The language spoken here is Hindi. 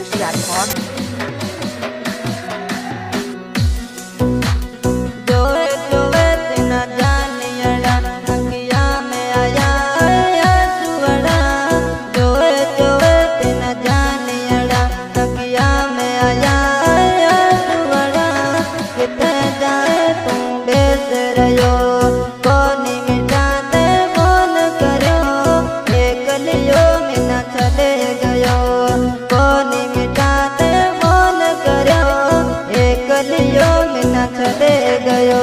Yash Rathod. जोए जोए तेना जानियड़ा अखिया में आया सुवड़ा। जोए जोए तेना जानियड़ा अखिया में आया सुवड़ा। किते जाए तू बेस रहो कोनी मिटाते फोन करो। एक लियो में न चले गयो कोनी मिटाते फोन करो। एक लियो में न चले गयो।